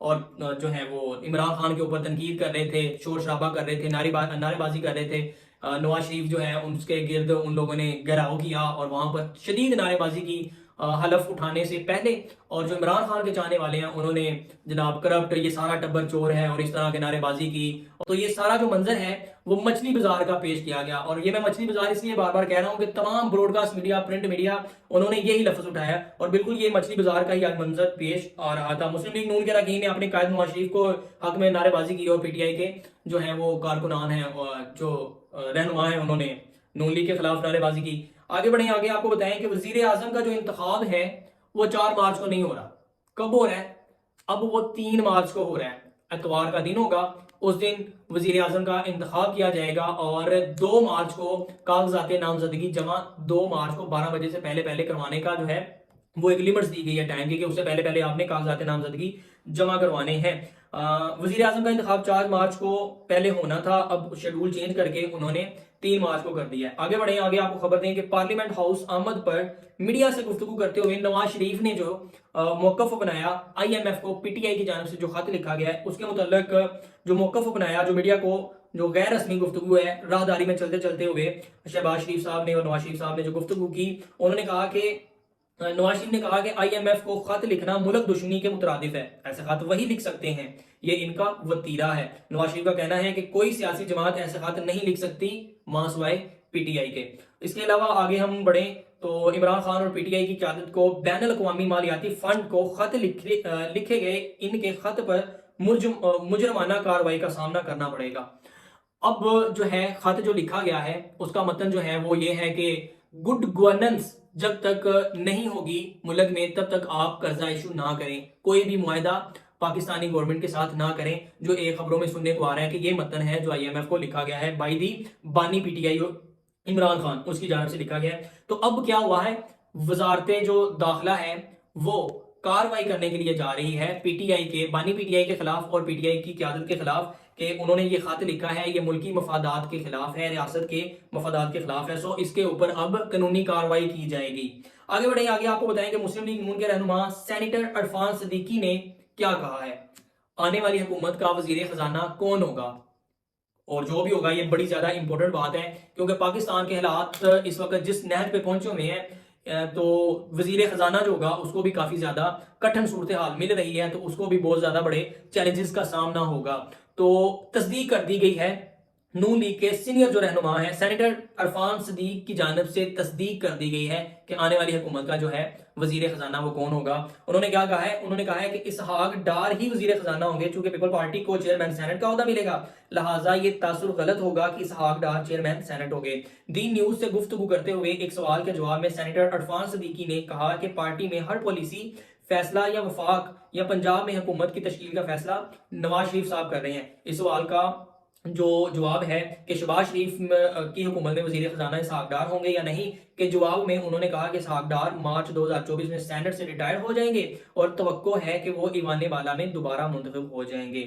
اور جو ہے وہ عمران خان کے اوپر تنقید کر رہے تھے، شور شرابہ کر رہے تھے، نعرے بازی کر رہے تھے، نواز شریف جو ہے اس کے گرد ان لوگوں نے گھیراؤ کیا اور وہاں پر شدید نعرے بازی کی حلف اٹھانے سے پہلے، اور جو عمران خان کے چاہنے والے ہیں انہوں نے جناب کرپٹ، یہ سارا ٹبر چور ہے اور اس طرح کے نعرے بازی کی. تو یہ سارا جو منظر ہے وہ مچھلی بازار کا پیش کیا گیا. اور یہ میں مچھلی بازار اس لیے بار بار کہہ رہا ہوں کہ تمام broadcast media, print media, انہوں نے یہی لفظ اٹھایا اور بالکل یہ مچھلی بازار کا ہی منظر پیش آ رہا تھا. مسلم لیگ نون کے اراکین نے اپنے قائد نواز شریف کو حق میں نعرے بازی کی اور پی ٹی آئی کے جو ہیں وہ کارکنان ہیں جو رہنما ہیں انہوں نے نون لیگ کے خلاف نعرے بازی کی. آگے بڑھیں، آگے آپ کو بتائیں کہ وزیر اعظم کا جو انتخاب ہے وہ 4 مارچ کو نہیں ہو رہا. کب ہو رہا ہے؟ اب وہ 3 مارچ کو ہو رہا ہے. اتوار کا دن ہوگا، اس دن وزیر اعظم کا انتخاب کیا جائے گا اور 2 مارچ کو کاغذات نامزدگی جمع 2 مارچ کو 12 بجے سے پہلے کروانے کا جو ہے وہ ایک لمٹس دی گئی ہے ٹائم کی کہ اس سے پہلے آپ نے کاغذات نامزدگی جمع کروانے ہیں. وزیر اعظم کا انتخاب 4 مارچ کو پہلے ہونا تھا، اب شیڈول چینج کر کے انہوں نے 3 مارچ کو کر دیا ہے. آگے بڑھیں، آگے آپ کو خبر دیں کہ پارلیمنٹ ہاؤس آمد پر میڈیا سے گفتگو کرتے ہوئے نواز شریف نے جو موقف اپنایا آئی ایم ایف کو پی ٹی آئی کی جانب سے جو خط لکھا گیا ہے اس کے متعلق جو موقف اپنایا، جو میڈیا کو جو غیر رسمی گفتگو ہے راہداری میں چلتے ہوئے شہباز شریف صاحب نے اور نواز شریف صاحب نے جو گفتگو کی، انہوں نے کہا کہ نواز شریف نے کہا کہ آئی ایم ایف کو خط لکھنا ملک دشمنی کے مترادف ہے، ایسے خط وہی لکھ سکتے ہیں، یہ ان کا وتیرہ ہے. نواز شریف کا کہنا ہے کہ کوئی سیاسی جماعت ایسے خط نہیں لکھ سکتی ماں سوائے پی ٹی آئی کے. اس کے علاوہ آگے ہم بڑھیں تو عمران خان اور پی ٹی آئی کی قیادت کو بین الاقوامی مالیاتی فنڈ کو خط لکھے گئے ان کے خط پر مجرمانہ کارروائی کا سامنا کرنا پڑے گا. اب جو ہے خط جو لکھا گیا ہے اس کا متن جو ہے وہ یہ ہے کہ گڈ گورننس جب تک نہیں ہوگی ملک میں تب تک آپ قرضہ ایشو نہ کریں، کوئی بھی معاہدہ پاکستانی گورنمنٹ کے ساتھ نہ کریں. جو ایک خبروں میں سننے کو آ رہا ہے کہ یہ متن ہے جو آئی ایم ایف کو لکھا گیا ہے بائی دی بانی P T I Imran Khan, اس کی جانب سے لکھا گیا ہے. تو اب کیا ہوا ہے، وزارتیں جو داخلہ ہے وہ کاروائی کرنے کے لیے جا رہی ہے پی ٹی آئی کے بانی پی ٹی آئی کے خلاف اور پی ٹی آئی کی قیادت کے خلاف کہ انہوں نے یہ خط لکھا ہے، یہ ملکی مفادات کے خلاف ہے، ریاست کے مفادات کے خلاف ہے. سو اس کے اوپر اب قانونی کاروائی کی جائے گی. آگے بڑھیں، آگے آپ کو بتائیں کہ مسلم لیگ نون کے رہنما سینیٹر عرفان صدیقی نے کیا کہا ہے. آنے والی حکومت کا وزیر خزانہ کون ہوگا اور جو بھی ہوگا، یہ بڑی زیادہ امپورٹنٹ بات ہے کیونکہ پاکستان کے حالات اس وقت جس نہج پہ پہنچے ہوئے ہیں تو وزیر خزانہ جو ہوگا اس کو بھی کافی زیادہ کٹھن صورتحال مل رہی ہے، تو اس کو بھی بہت زیادہ بڑے چیلنجز کا سامنا ہوگا. تو تصدیق کر دی گئی ہے نون لیگ کے سینئر جو رہنما ہیں سینیٹر عرفان صدیق کی جانب سے تصدیق کر دی گئی ہے کہ آنے والی حکومت کا جو ہے وزیر خزانہ وہ کون ہوگا. انہوں نے کیا کہا ہے، انہوں نے کہا ہے کہ اسحاق ڈار ہی وزیر خزانہ ہوں گے، چونکہ پیپل پارٹی کو چیئرمین سینٹ کا عہدہ ملے گا، لہٰذا یہ تاثر غلط ہوگا کہ اسحاق ڈار چیئرمین سینٹ ہوں گے. دی نیوز سے گفتگو کرتے ہوئے ایک سوال کے جواب میں سینیٹر عرفان صدیقی نے کہا کہ پارٹی میں ہر پالیسی فیصلہ یا وفاق یا پنجاب میں حکومت کی تشکیل کا فیصلہ نواز شریف صاحب کر رہے ہیں. اس سوال کا جو جواب ہے کہ شہباز شریف کی حکومت میں وزیر خزانہ اسحاق ڈار ہوں گے یا نہیں، کہ جواب میں انہوں نے کہا کہ اسحاق ڈار مارچ 2024 میں سینٹ سے ریٹائر ہو جائیں گے اور توقع ہے کہ وہ ایوان بالا میں دوبارہ منتخب ہو جائیں گے.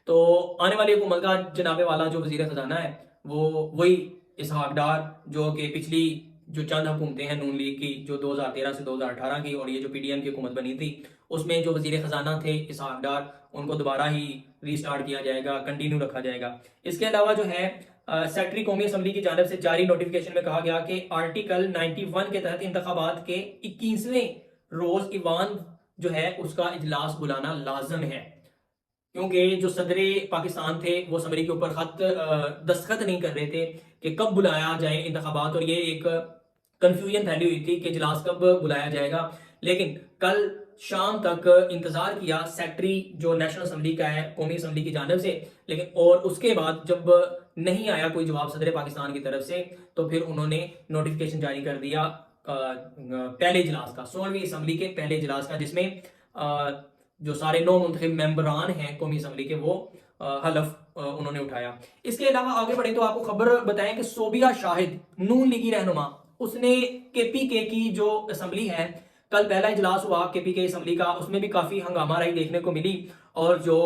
تو آنے والی حکومت کا جناب والا جو وزیر خزانہ ہے وہ وہی اسحاق ڈار جو کہ پچھلی جو چند حکومتیں ہیں نون لیگ کی، جو 2013 سے 2018 کی اور یہ جو پی ڈی ایم کی حکومت بنی تھی، اس میں جو وزیر خزانہ تھے اسحاق ڈار، ان کو دوبارہ ہی ری سٹارٹ کیا جائے گا، کنٹینیو رکھا جائے گا. اس کے علاوہ جو ہے سیکرٹری قومی اسمبلی کی جانب سے جاری نوٹیفیکیشن میں کہا گیا کہ آرٹیکل 91 کے تحت انتخابات کے 21ویں روز ایوان جو ہے اس کا اجلاس بلانا لازم ہے، کیونکہ جو صدر پاکستان تھے وہ اسمبلی کے اوپر دستخط نہیں کر رہے تھے کہ کب بلایا جائے انتخابات، اور یہ ایک کنفیوژن پھیلی ہوئی تھی کہ اجلاس کب بلایا جائے گا. لیکن کل شام تک انتظار کیا سیکرٹری جو نیشنل اسمبلی کا ہے قومی اسمبلی کی جانب سے، لیکن اور اس کے بعد جب نہیں آیا کوئی جواب صدر پاکستان کی طرف سے تو پھر انہوں نے نوٹیفیکیشن جاری کر دیا پہلے اجلاس کا، 16ویں اسمبلی کے پہلے اجلاس کا، جس میں جو سارے نو منتخب ممبران ہیں قومی اسمبلی کے وہ حلف انہوں نے اٹھایا. اس کے علاوہ آگے بڑھیں تو آپ کو خبر بتائیں کہ صوبیہ شاہد نون لیگی رہنما، اس نے کے پی کے کی جو اسمبلی ہے، کل پہلا اجلاس ہوا کے پی کے اسمبلی کا، اس میں بھی کافی ہنگامہ رائی دیکھنے کو ملی اور جو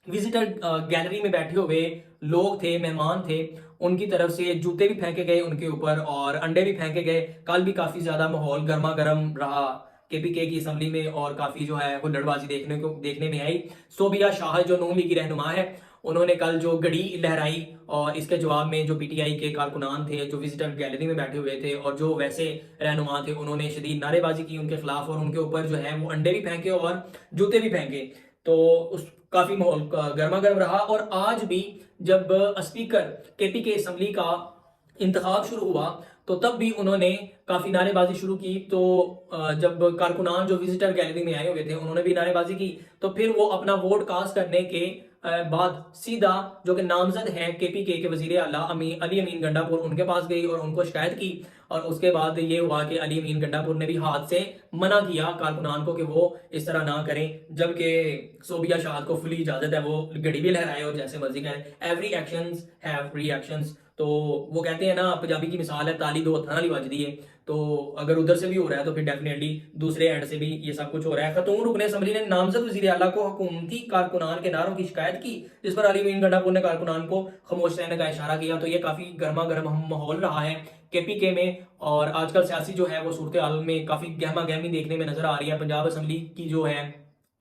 وزٹر گیلری میں بیٹھے ہوئے لوگ تھے، مہمان تھے، ان کی طرف سے جوتے بھی پھینکے گئے ان کے اوپر اور انڈے بھی پھینکے گئے. کل بھی کافی زیادہ ماحول گرما گرم رہا KPK کی اسمبلی میں اور کافی جو ہے وہ لڑبازی دیکھنے میں آئی. صوبیہ شاہ جو نون لیگ کی رہنما ہے, انہوں نے کل جو گڑی لہرائی اور اس کے جواب میں جو PTI کے کارکنان تھے جو وزٹر گیلری میں بیٹھے ہوئے تھے اور جو ویسے رہنما تھے, انہوں نے شدید نعرے بازی کی ان کے خلاف اور ان کے اوپر جو ہے وہ انڈے بھی پھینکے اور جوتے بھی پھینکے. تو اس کافی ماحول گرما گرم رہا. اور آج بھی جب اسپیکر KPK اسمبلی کا انتخاب شروع ہوا تو تب بھی انہوں نے کافی نعرے بازی شروع کی. تو جب کارکنان جو وزٹر گیلری میں آئے ہوئے تھے انہوں نے بھی نعرے بازی کی, تو پھر وہ اپنا ووٹ کاسٹ کرنے کے بعد سیدھا جو کہ نامزد ہیں KPK کے وزیر اعلیٰ علی امین گنڈا پور, ان کے پاس گئی اور ان کو شکایت کی. اور اس کے بعد یہ ہوا کہ علی امین گنڈا پور نے بھی ہاتھ سے منع کیا کارکنان کو کہ وہ اس طرح نہ کریں, جبکہ صوبیہ شاہد کو فلی اجازت ہے وہ گڑی بھی لہرائے اور جیسے مرضی کریں. Every actions have reactions. تو وہ کہتے ہیں نا, پنجابی کی مثال ہے تالی دو ہتھاں نال ہی وجدی ہے. تو اگر ادھر سے بھی ہو رہا ہے تو پھر ڈیفینیٹلی دوسرے اینڈ سے بھی یہ سب کچھ ہو رہا ہے. خاتون رکن اسمبلی نے نامزد وزیر اعلیٰ کو حکومتی کارکنان کے نعروں کی شکایت کی, جس پر علی امین گنڈا پور نے کارکنان کو خاموش رہنے کا اشارہ کیا. تو یہ کافی گرما گرم ماحول رہا ہے KPK میں. اور آج کل سیاسی جو ہے وہ صورتحال میں کافی گہما گہمی دیکھنے میں نظر آ رہی ہے. پنجاب اسمبلی کی جو ہے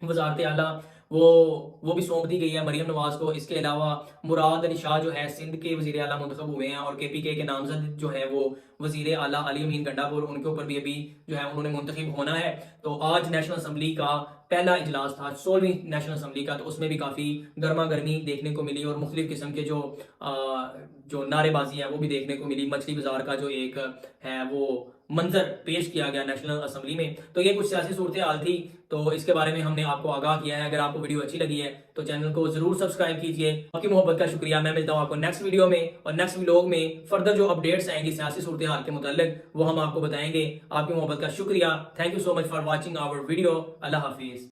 وزارت اعلیٰ وہ بھی سونپ دی گئی ہے مریم نواز کو. اس کے علاوہ مراد علی شاہ جو ہے سندھ کے وزیر اعلیٰ منتخب ہوئے ہیں اور KPK کے نامزد جو ہے وہ وزیر اعلیٰ علی امین گنڈا پور, ان کے اوپر بھی ابھی جو ہے انہوں نے منتخب ہونا ہے. تو آج نیشنل اسمبلی کا پہلا اجلاس تھا 16ویں نیشنل اسمبلی کا, تو اس میں بھی کافی گرما گرمی دیکھنے کو ملی اور مختلف قسم کے جو نعرے بازی ہیں وہ بھی دیکھنے کو ملی. مچھلی بازار کا جو ایک ہے وہ منظر پیش کیا گیا نیشنل اسمبلی میں. تو یہ کچھ سیاسی صورتحال تھی, تو اس کے بارے میں ہم نے آپ کو آگاہ کیا ہے. اگر آپ کو ویڈیو اچھی لگی ہے تو چینل کو ضرور سبسکرائب کیجئے. آپ کی محبت کا شکریہ. میں ملتا ہوں آپ کو نیکسٹ ویڈیو میں, اور نیکسٹ ولاگ میں فردر جو اپڈیٹس آئیں گی سیاسی صورتحال کے متعلق وہ ہم آپ کو بتائیں گے. آپ کی محبت کا شکریہ. Thank you so much for watching our video. Allah حافظ.